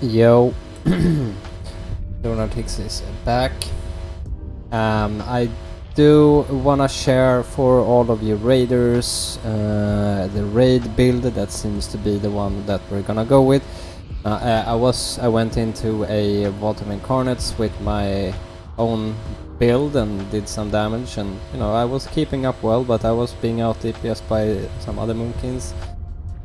Yo, Lunatics is back. I do wanna share for all of you raiders the raid build that seems to be the one that we're gonna go with. I went into a Vault of Incarnates with my own build and did some damage, and I was keeping up well, but I was being out DPS by some other Moonkins.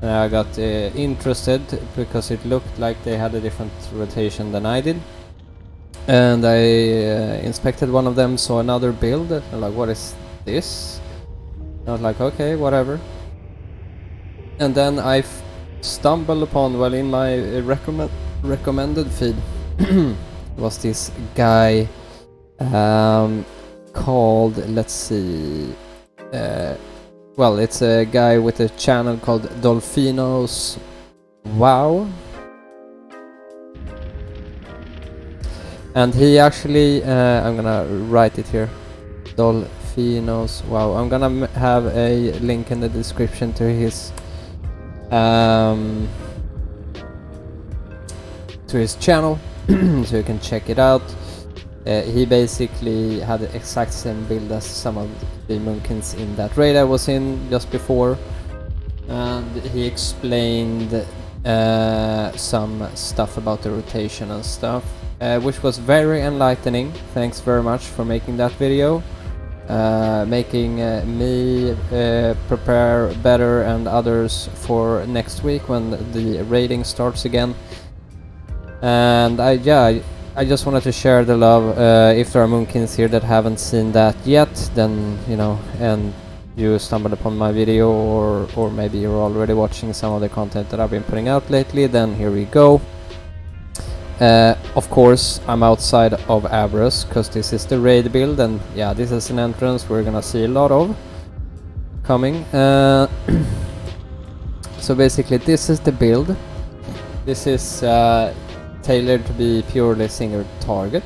I got interested because it looked like they had a different rotation than I did, and I inspected one of them, saw another build, and like, what is this? And I was like, okay, whatever. And then I stumbled upon, well, in my recommended feed was this guy called, let's see, well, it's a guy with a channel called Dolphinos Wow. And he actually, I'm gonna write it here, Dolphinos Wow. I'm gonna have a link in the description to his channel, so you can check it out. He basically had the exact same build as some of the Moonkins in that raid I was in just before, and he explained some stuff about the rotation and stuff, which was very enlightening. Thanks very much for making that video, making me prepare better and others for next week when the raiding starts again. And I just wanted to share the love. If there are Moonkins here that haven't seen that yet, then and you stumbled upon my video, or maybe you're already watching some of the content that I've been putting out lately, then here we go. Of course, I'm outside of Abras because this is the raid build, and yeah, this is an entrance we're gonna see a lot of coming. So basically, this is the build. This is tailored to be purely single target.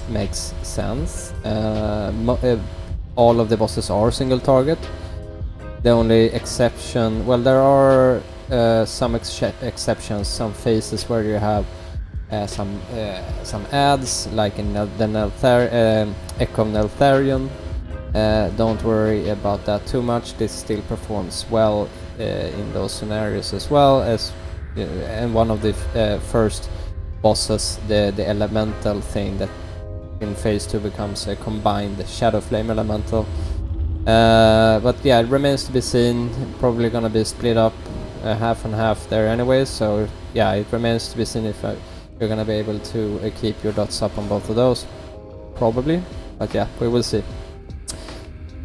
Makes sense. All of the bosses are single target. The only exception, well, there are some exceptions, some phases where you have some ads, like in Echo Neltharion. Don't worry about that too much. This still performs well in those scenarios as well, as and one of the first bosses, the elemental thing that in phase 2 becomes a combined Shadow Flame elemental. But yeah, it remains to be seen. Probably gonna be split up half and half there anyway, so yeah, it remains to be seen if you're gonna be able to keep your dots up on both of those, probably, but yeah, we will see.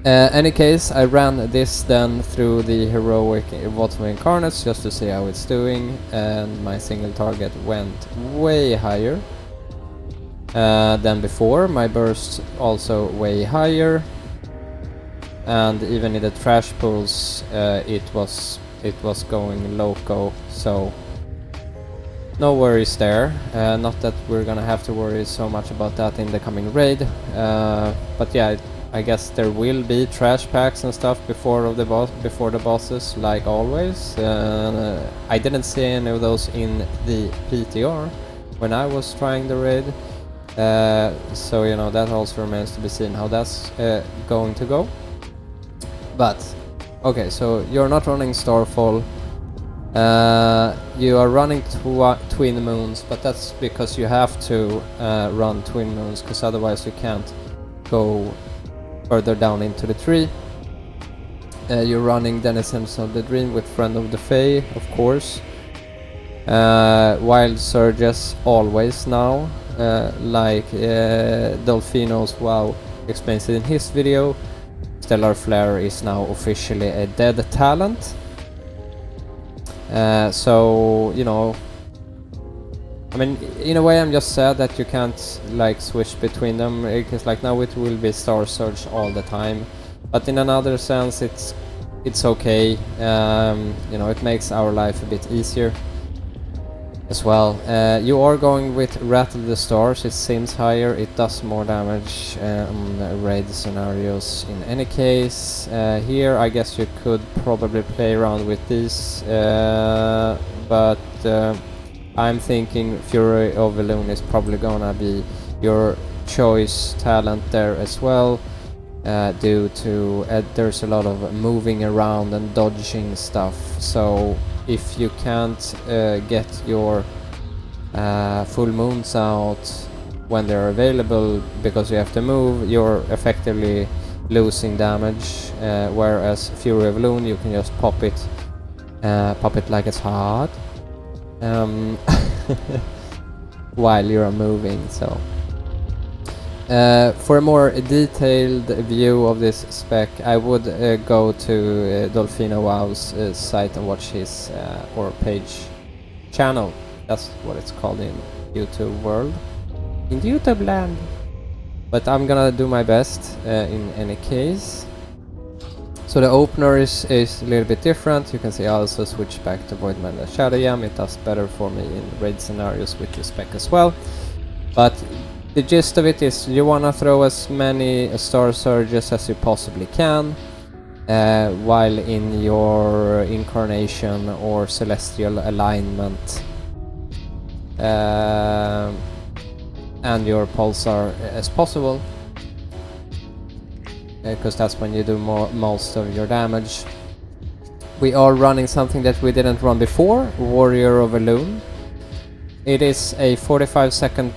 Any case, I ran this then through the heroic Vault of Incarnates just to see how it's doing, and my single target went way higher than before. My burst also way higher, and even in the trash pools it was going loco, so no worries there. Not that we're gonna have to worry so much about that in the coming raid, but yeah, I guess there will be trash packs and stuff before the bosses, like always. I didn't see any of those in the PTR when I was trying the raid, so that also remains to be seen how that's going to go. But okay, so you're not running Starfall, you are running Twin Moons, but that's because you have to run Twin Moons, because otherwise you can't go further down into the tree. You're running Denizens of the Dream with Friend of the Fae, of course. Wild Surges always now, like Dolphinos Wow explains it in his video. Stellar Flare is now officially a dead talent. So I mean, in a way I'm just sad that you can't like switch between them, because like now it will be Star Surge all the time, but in another sense it's okay. It makes our life a bit easier. as well. You are going with Rattle the Stars, it seems higher, it does more damage on raid scenarios in any case. Here I guess you could probably play around with these, but I'm thinking Fury of Elune is probably gonna be your choice talent there as well, due to there's a lot of moving around and dodging stuff, so if you can't get your full moons out when they're available because you have to move, you're effectively losing damage, whereas Fury of Elune you can just pop it like it's hot while you're moving. So for a more detailed view of this spec, I would go to Dolphinos Wow's site and watch his or page channel. That's what it's called in YouTube world, in YouTube land. But I'm gonna do my best in any case. So the opener is a little bit different. You can see I also switch back to Void Mana Shadow Jam. It does better for me in raid scenarios with the spec as well. But the gist of it is you wanna throw as many Star Surges as you possibly can while in your Incarnation or Celestial Alignment and your Pulsar as possible, because that's when you do most of your damage. We are running something that we didn't run before, Warrior of Elune. It is a 45-second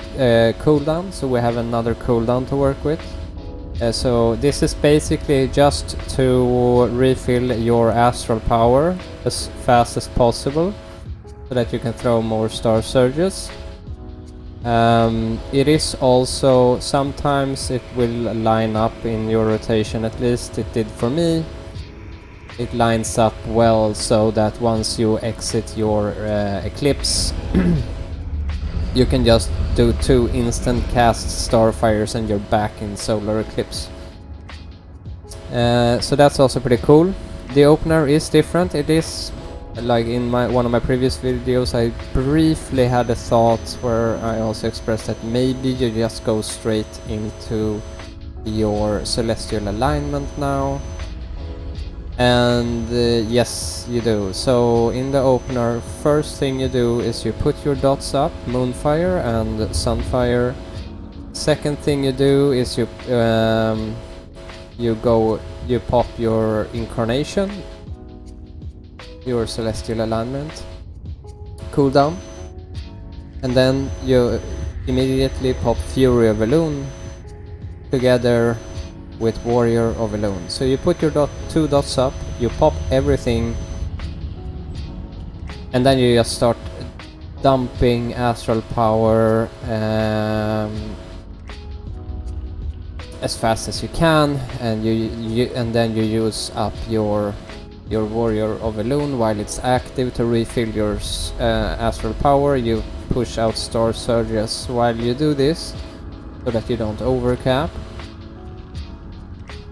cooldown, so we have another cooldown to work with. So this is basically just to refill your astral power as fast as possible, so that you can throw more Star Surges. It is also, sometimes it will line up in your rotation, at least it did for me. It lines up well so that once you exit your Eclipse you can just do 2 instant cast Starfires and you're back in Solar Eclipse. So that's also pretty cool. The opener is different. It is like in one of my previous videos I briefly had a thought where I also expressed that maybe you just go straight into your Celestial Alignment now. And yes, you do. So in the opener, first thing you do is you put your dots up, Moonfire and Sunfire. Second thing you do is you pop your Incarnation, your Celestial Alignment cooldown, and then you immediately pop Fury of Elune together with Warrior of Elune. So you put your 2 dots up, you pop everything, and then you just start dumping astral power as fast as you can, and then you use up your Warrior of Elune while it's active to refill your astral power. You push out Star Surges while you do this, so that you don't overcap.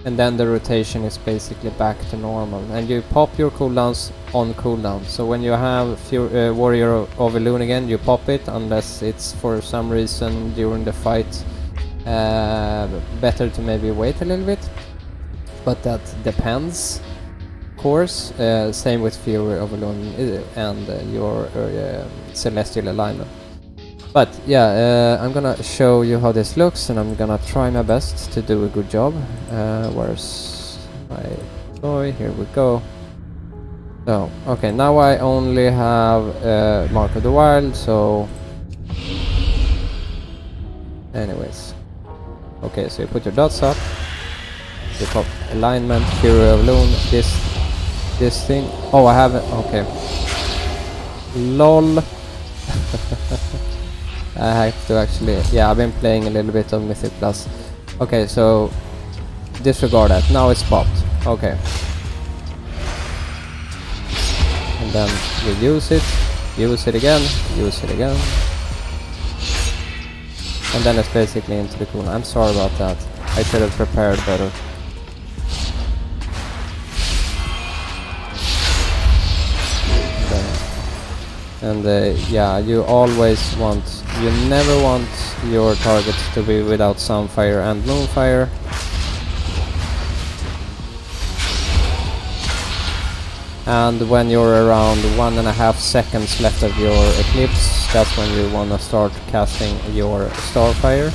And then the rotation is basically back to normal, and you pop your cooldowns on cooldown. So when you have Warrior of Elune again, you pop it, unless it's for some reason during the fight better to maybe wait a little bit, but that depends, of course. Same with Fury of Elune and your Celestial Alignment. But yeah, I'm gonna show you how this looks, and I'm gonna try my best to do a good job. Where's my toy? Here we go. So, okay, now I only have Mark of the Wild, so... Anyways. Okay, so you put your dots up, you pop Alignment, Fury of Elune, this thing... Oh, I have it, okay. LOL. I have to actually... Yeah, I've been playing a little bit of Mythic Plus. Okay, so... disregard that. Now it's popped. Okay. And then you use it again, use it again. And then it's basically into the cooldown. I'm sorry about that. I should have prepared better. And yeah, you never want your target to be without Sunfire and Moonfire. And when you're around 1.5 seconds left of your Eclipse, that's when you want to start casting your Starfire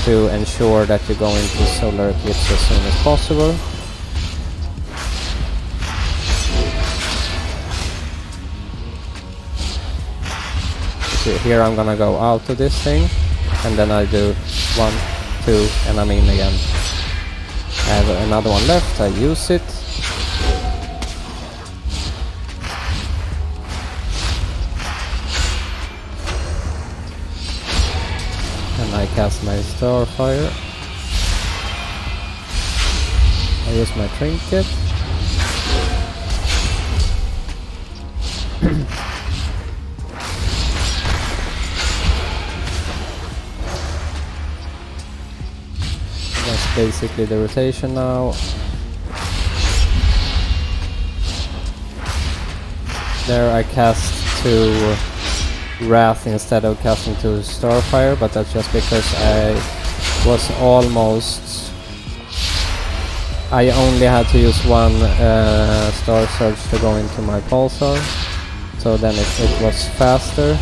to ensure that you go into Solar Eclipse as soon as possible. So here I'm gonna go out of this thing, and then I do 1, 2, and I'm in again. I have another one left, I use it. And I cast my Starfire. I use my Trinket. That's basically the rotation now. There I cast to Wrath instead of casting to Starfire, but that's just because I only had to use one Star Surge to go into my Pulsar, so then it was faster.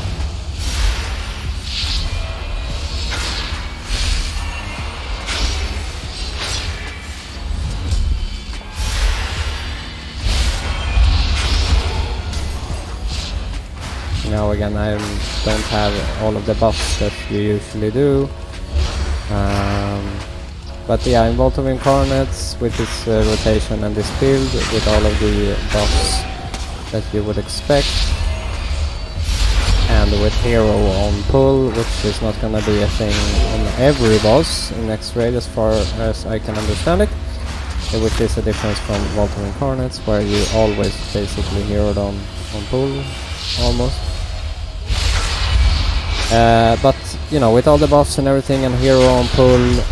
Now again, I don't have all of the buffs that you usually do. But yeah, in Vault of Incarnates, with this rotation and this build, with all of the buffs that you would expect, and with Hero on pull, which is not gonna be a thing on every boss in next raid as far as I can understand it, which is a difference from Vault of Incarnates, where you always basically heroed on pull, almost. But you know, with all the buffs and everything and hero on pull,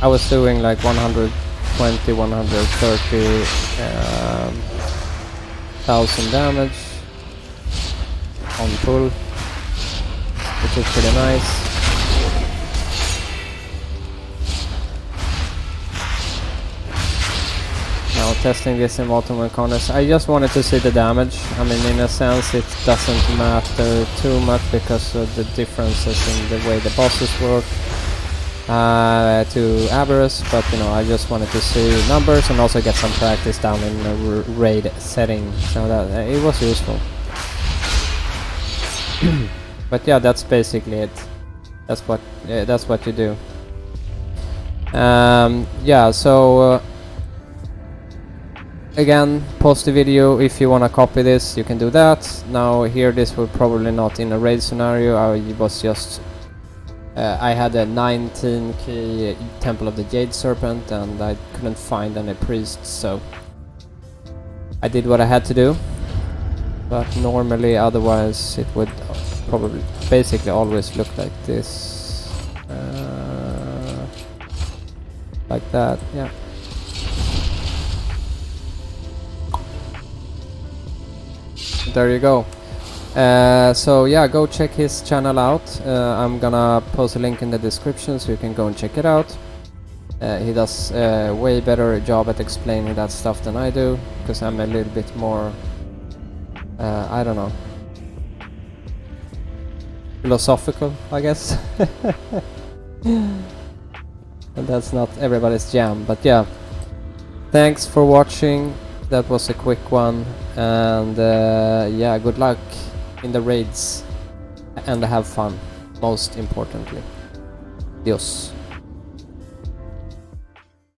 I was doing like 120, 130 thousand damage on pull, which is pretty nice. Now testing this in Vault of Incarnates, I just wanted to see the damage. I mean, in a sense it doesn't matter too much because of the differences in the way the bosses work to Aberrus, but you know, I just wanted to see numbers and also get some practice down in a raid setting, so that it was useful. But yeah, that's basically it. That's what you do. Yeah, so again, pause the video if you want to copy this, you can do that. Now here, this will probably not in a raid scenario. I was just I had a 19 key Temple of the Jade Serpent and I couldn't find any priests, so I did what I had to do. But normally, otherwise, it would probably basically always look like this, like that, yeah. There you go. So yeah, go check his channel out. I'm gonna post a link in the description so you can go and check it out. He does a way better job at explaining that stuff than I do, because I'm a little bit more, I don't know, philosophical, I guess. And that's not everybody's jam, but yeah. Thanks for watching. That was a quick one, and yeah, good luck in the raids and have fun, most importantly. Adios.